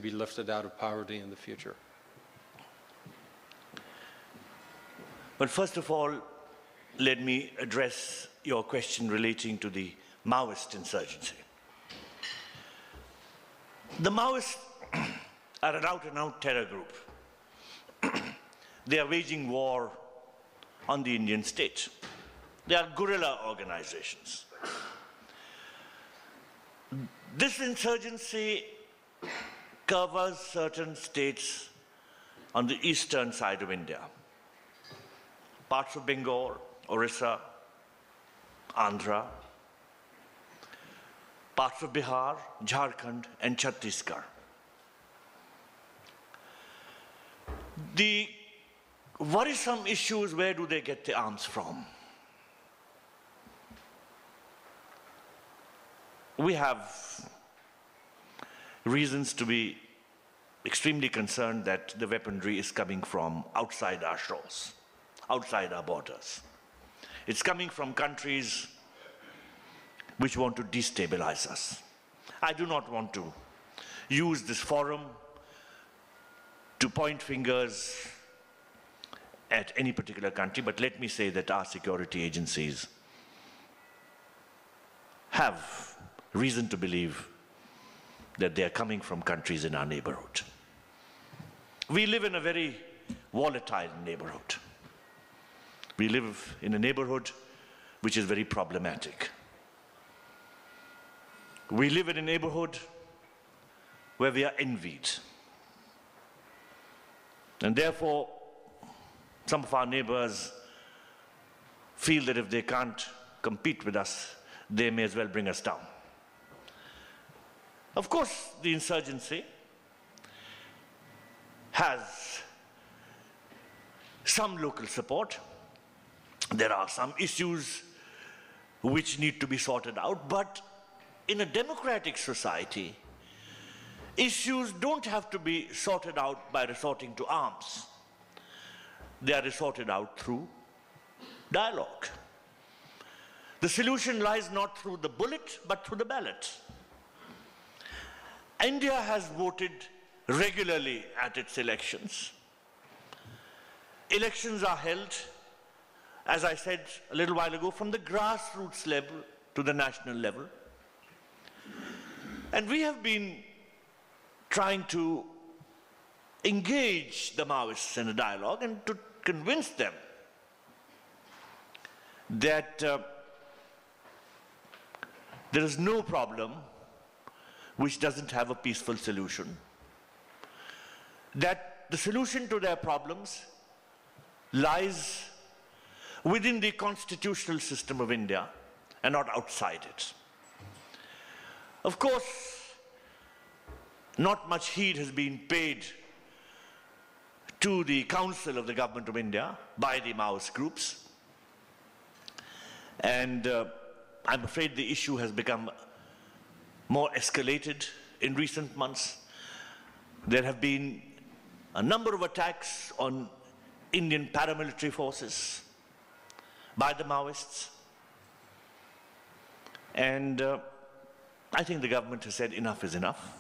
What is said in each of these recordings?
be lifted out of poverty in the future? But first of all, let me address your question relating to the Maoist insurgency. The Maoists are an out-and-out terror group. They are waging war on the Indian state. They are guerrilla organizations. This insurgency covers certain states on the eastern side of India. Parts of Bengal, Orissa, Andhra, parts of Bihar, Jharkhand, and Chhattisgarh. The worrisome issue is, where do they get the arms from? We have reasons to be extremely concerned that the weaponry is coming from outside our shores, outside our borders. It's coming from countries which want to destabilize us. I do not want to use this forum to point fingers at any particular country, but let me say that our security agencies have reason to believe that they are coming from countries in our neighborhood. We live in a very volatile neighborhood. We live in a neighborhood which is very problematic. We live in a neighborhood where we are envied. And therefore, some of our neighbors feel that if they can't compete with us, they may as well bring us down. Of course, the insurgency has some local support. There are some issues which need to be sorted out, but in a democratic society, issues don't have to be sorted out by resorting to arms. They are resorted out through dialogue. The solution lies not through the bullet, but through the ballot. India has voted regularly at its elections. Elections are held, as I said a little while ago, from the grassroots level to the national level. And we have been trying to engage the Maoists in a dialogue and to convince them that there is no problem which doesn't have a peaceful solution, that the solution to their problems lies within the constitutional system of India and not outside it. Of course, not much heed has been paid to the Council of the Government of India by the Maoist groups. And I'm afraid the issue has become more escalated in recent months. There have been a number of attacks on Indian paramilitary forces by the Maoists. And I think the government has said enough is enough.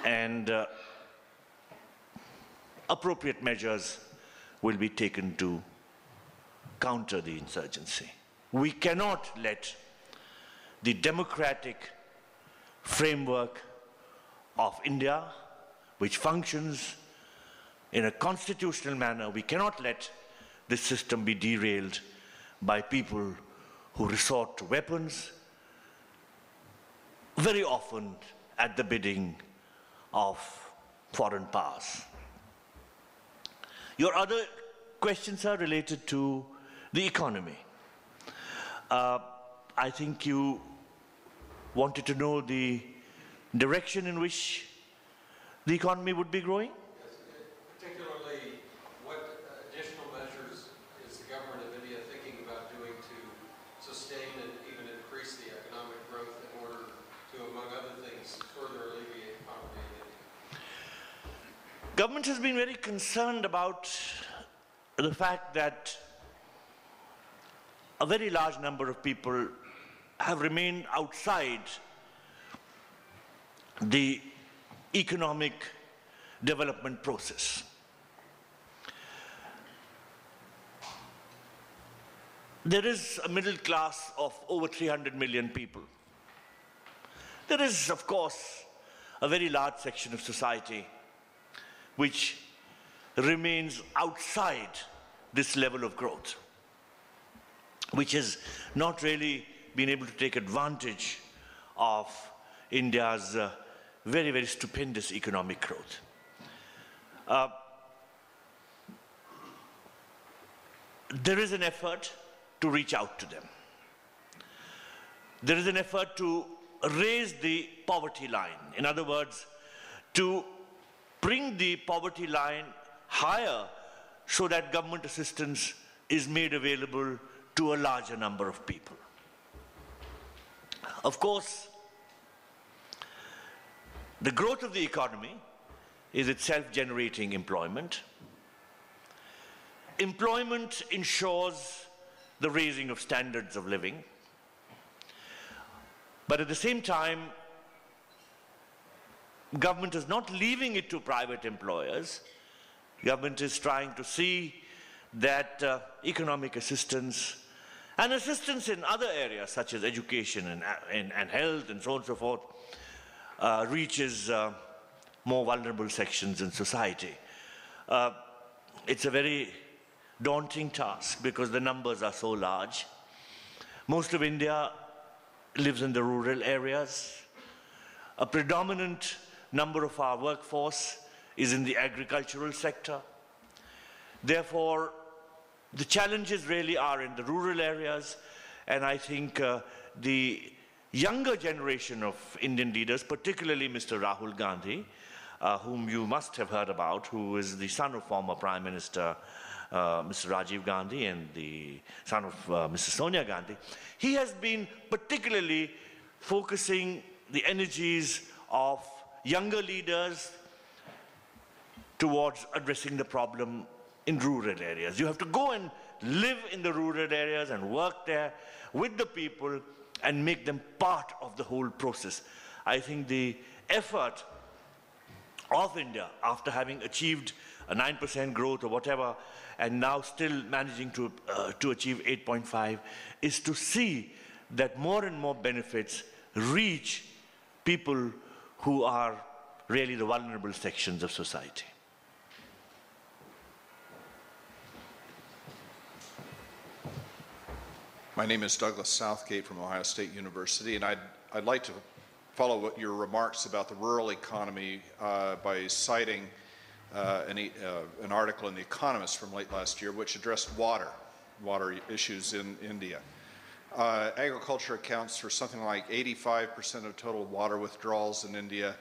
And appropriate measures will be taken to counter the insurgency. We cannot let the democratic framework of India, which functions in a constitutional manner, we cannot let this system be derailed by people who resort to weapons, very often at the bidding of foreign powers. Your other questions are related to the economy. I think you wanted to know the direction in which the economy would be growing? Yes, particularly, what additional measures is the government of India thinking about doing to sustain and even increase the economic growth in order to, among other things, further alleviate poverty in India? Government has been very concerned about the fact that a very large number of people have remained outside the economic development process. There is a middle class of over 300 million people. There is, of course, a very large section of society which remains outside this level of growth, which has not really been able to take advantage of India's very, very stupendous economic growth. There is an effort to reach out to them. There is an effort to raise the poverty line. In other words, to bring the poverty line higher so that government assistance is made available to a larger number of people. Of course, the growth of the economy is itself generating employment. Employment ensures the raising of standards of living. But at the same time, government is not leaving it to private employers. Government is trying to see that economic assistance and assistance in other areas such as education and health and so on and so forth reaches more vulnerable sections in society. It's a very daunting task because the numbers are so large. Most of India lives in the rural areas. A predominant number of our workforce is in the agricultural sector. Therefore, the challenges really are in the rural areas, and I think the younger generation of Indian leaders, particularly Mr. Rahul Gandhi, whom you must have heard about, who is the son of former Prime Minister Mr. Rajiv Gandhi and the son of Mrs. Sonia Gandhi, he has been particularly focusing the energies of younger leaders towards addressing the problem in rural areas. You have to go and live in the rural areas and work there with the people and make them part of the whole process. I think the effort of India, after having achieved a 9% growth or whatever, and now still managing to achieve 8.5, is to see that more and more benefits reach people who are really the vulnerable sections of society. My name is Douglas Southgate from Ohio State University, and I'd like to follow your remarks about the rural economy by citing an article in The Economist from late last year which addressed water issues in India. Agriculture accounts for something like 85% of total water withdrawals in India,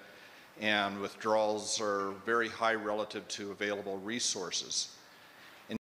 and withdrawals are very high relative to available resources.